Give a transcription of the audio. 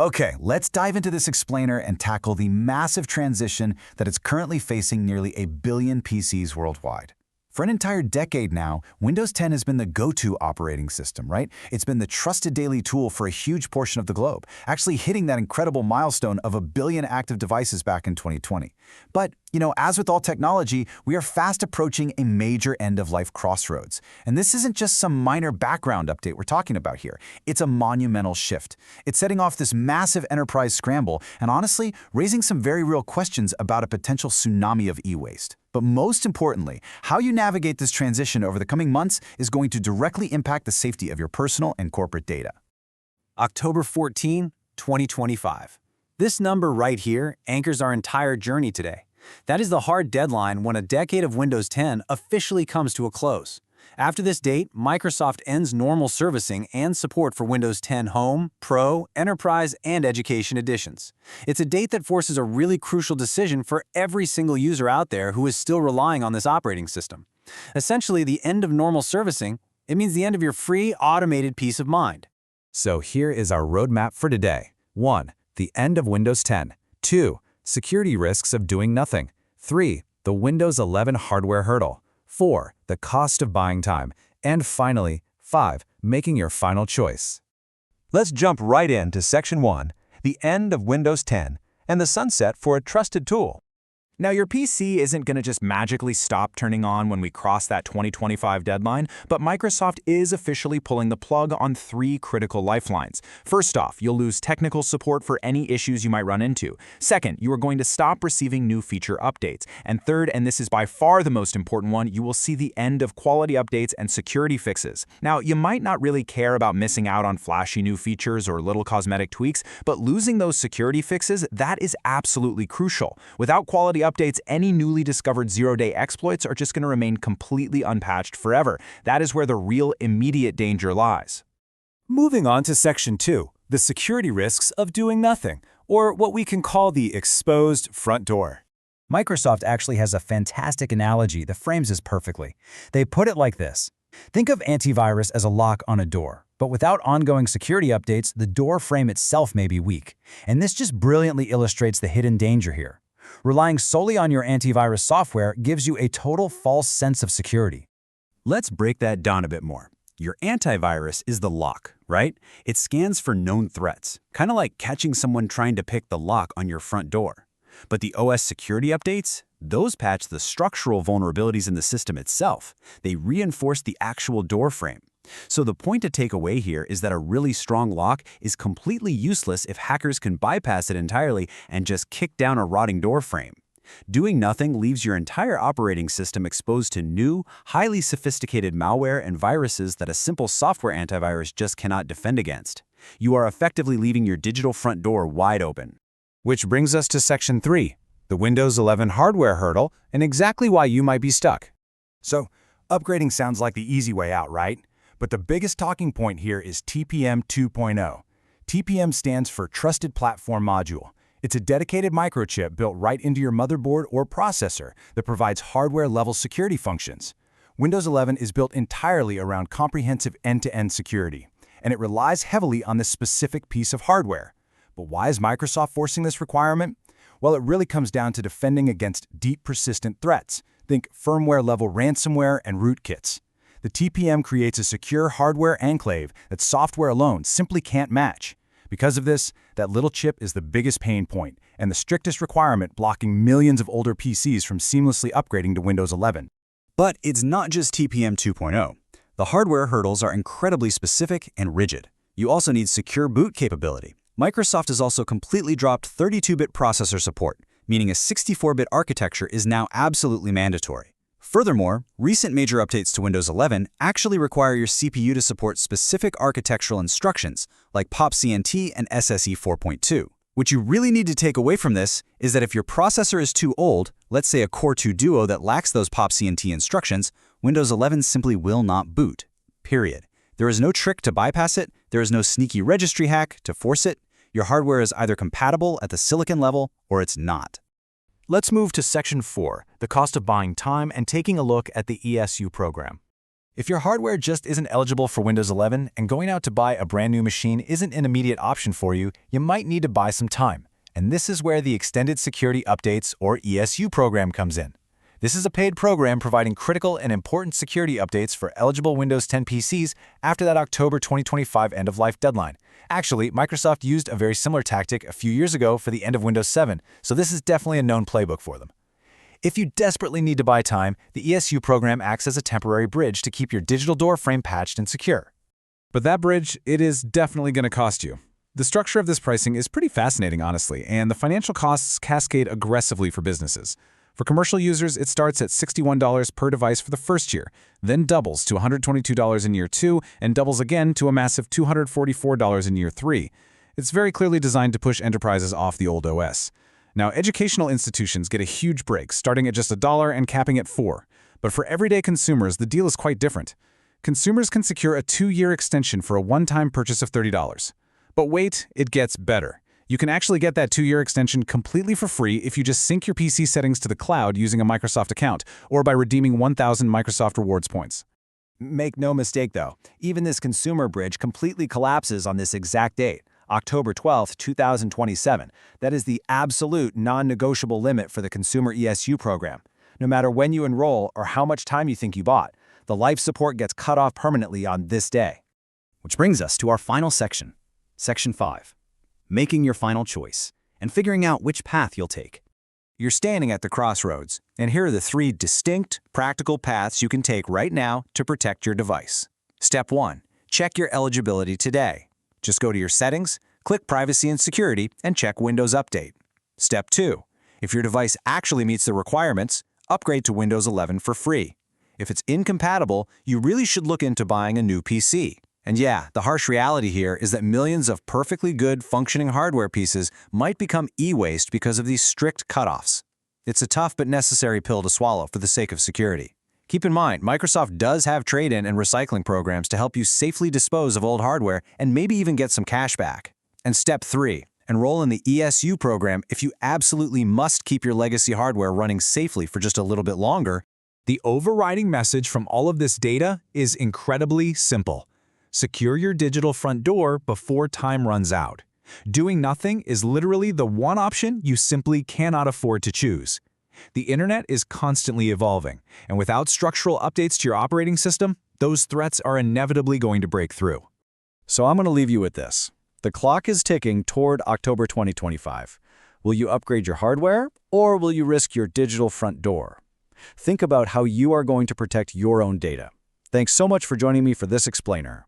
Okay, let's dive into this explainer and tackle the massive transition that is currently facing nearly a billion PCs worldwide. For an entire decade now, Windows 10 has been the go-to operating system, right? It's been the trusted daily tool for a huge portion of the globe, actually hitting that incredible milestone of a billion active devices back in 2020. But, as with all technology, we are fast approaching a major end-of-life crossroads. And this isn't just some minor background update we're talking about here. It's a monumental shift. It's setting off this massive enterprise scramble and honestly, raising some very real questions about a potential tsunami of e-waste. But most importantly, how you navigate this transition over the coming months is going to directly impact the safety of your personal and corporate data. October 14, 2025. This number right here anchors our entire journey today. That is the hard deadline when a decade of Windows 10 officially comes to a close. After this date, Microsoft ends normal servicing and support for Windows 10 Home, Pro, Enterprise, and Education editions. It's a date that forces a really crucial decision for every single user out there who is still relying on this operating system. Essentially, the end of normal servicing, it means the end of your free, automated peace of mind. So here is our roadmap for today. 1. The end of Windows 10. 2. Security risks of doing nothing. 3. The Windows 11 hardware hurdle. 4. The cost of buying time. And finally, 5. Making your final choice. Let's jump right into Section 1, the end of Windows 10, and the sunset for a trusted tool. Now, your PC isn't going to just magically stop turning on when we cross that 2025 deadline, but Microsoft is officially pulling the plug on 3 critical lifelines. First off, you'll lose technical support for any issues you might run into. Second, you are going to stop receiving new feature updates. And third, and this is by far the most important one, you will see the end of quality updates and security fixes. Now, you might not really care about missing out on flashy new features or little cosmetic tweaks, but losing those security fixes, that is absolutely crucial. Without quality updates, any newly discovered zero-day exploits are just going to remain completely unpatched forever. That is where the real immediate danger lies. Moving on to Section 2, the security risks of doing nothing, or what we can call the exposed front door. Microsoft actually has a fantastic analogy that frames this perfectly. They put it like this. Think of antivirus as a lock on a door, but without ongoing security updates, the door frame itself may be weak. And this just brilliantly illustrates the hidden danger here. Relying solely on your antivirus software gives you a total false sense of security. Let's break that down a bit more. Your antivirus is the lock, right? It scans for known threats, kind of like catching someone trying to pick the lock on your front door. But the OS security updates, those patch the structural vulnerabilities in the system itself. They reinforce the actual door frame. So the point to take away here is that a really strong lock is completely useless if hackers can bypass it entirely and just kick down a rotting door frame. Doing nothing leaves your entire operating system exposed to new, highly sophisticated malware and viruses that a simple software antivirus just cannot defend against. You are effectively leaving your digital front door wide open. Which brings us to Section 3, the Windows 11 hardware hurdle, and exactly why you might be stuck. So, upgrading sounds like the easy way out, right? But the biggest talking point here is TPM 2.0. TPM stands for Trusted Platform Module. It's a dedicated microchip built right into your motherboard or processor that provides hardware-level security functions. Windows 11 is built entirely around comprehensive end-to-end security, and it relies heavily on this specific piece of hardware. But why is Microsoft forcing this requirement? Well, it really comes down to defending against deep, persistent threats. Think firmware-level ransomware and rootkits. The TPM creates a secure hardware enclave that software alone simply can't match. Because of this, that little chip is the biggest pain point and the strictest requirement blocking millions of older PCs from seamlessly upgrading to Windows 11. But it's not just TPM 2.0. The hardware hurdles are incredibly specific and rigid. You also need secure boot capability. Microsoft has also completely dropped 32-bit processor support, meaning a 64-bit architecture is now absolutely mandatory. Furthermore, recent major updates to Windows 11 actually require your CPU to support specific architectural instructions like POP-CNT and SSE 4.2. What you really need to take away from this is that if your processor is too old, let's say a Core 2 Duo that lacks those POP-CNT instructions, Windows 11 simply will not boot. Period. There is no trick to bypass it, there is no sneaky registry hack to force it. Your hardware is either compatible at the silicon level or it's not. Let's move to Section 4, the cost of buying time and taking a look at the ESU program. If your hardware just isn't eligible for Windows 11 and going out to buy a brand new machine isn't an immediate option for you, you might need to buy some time. And this is where the Extended Security Updates, or ESU program, comes in. This is a paid program providing critical and important security updates for eligible Windows 10 PCs after that October 2025 end-of-life deadline. Actually, Microsoft used a very similar tactic a few years ago for the end of Windows 7, so this is definitely a known playbook for them. If you desperately need to buy time, the ESU program acts as a temporary bridge to keep your digital door frame patched and secure. But that bridge, it is definitely going to cost you. The structure of this pricing is pretty fascinating, honestly, and the financial costs cascade aggressively for businesses. For commercial users, it starts at $61 per device for the first year, then doubles to $122 in year 2, and doubles again to a massive $244 in year 3. It's very clearly designed to push enterprises off the old OS. Now, educational institutions get a huge break, starting at just $1 and capping at $4. But for everyday consumers, the deal is quite different. Consumers can secure a 2-year extension for a one-time purchase of $30. But wait, it gets better. You can actually get that 2-year extension completely for free if you just sync your PC settings to the cloud using a Microsoft account, or by redeeming 1,000 Microsoft Rewards points. Make no mistake, though, even this consumer bridge completely collapses on this exact date, October 12, 2027. That is the absolute non-negotiable limit for the consumer ESU program. No matter when you enroll or how much time you think you bought, the life support gets cut off permanently on this day. Which brings us to our final section, Section 5. Making your final choice, and figuring out which path you'll take. You're standing at the crossroads, and here are the 3 distinct, practical paths you can take right now to protect your device. Step 1. Check your eligibility today. Just go to your settings, click Privacy and Security, and check Windows Update. Step 2. If your device actually meets the requirements, upgrade to Windows 11 for free. If it's incompatible, you really should look into buying a new PC. And yeah, the harsh reality here is that millions of perfectly good functioning hardware pieces might become e-waste because of these strict cutoffs. It's a tough but necessary pill to swallow for the sake of security. Keep in mind, Microsoft does have trade-in and recycling programs to help you safely dispose of old hardware and maybe even get some cash back. And Step 3. Enroll in the ESU program if you absolutely must keep your legacy hardware running safely for just a little bit longer. The overriding message from all of this data is incredibly simple. Secure your digital front door before time runs out. Doing nothing is literally the one option you simply cannot afford to choose. The internet is constantly evolving, and without structural updates to your operating system, those threats are inevitably going to break through. So I'm going to leave you with this. The clock is ticking toward October 2025. Will you upgrade your hardware, or will you risk your digital front door? Think about how you are going to protect your own data. Thanks so much for joining me for this explainer.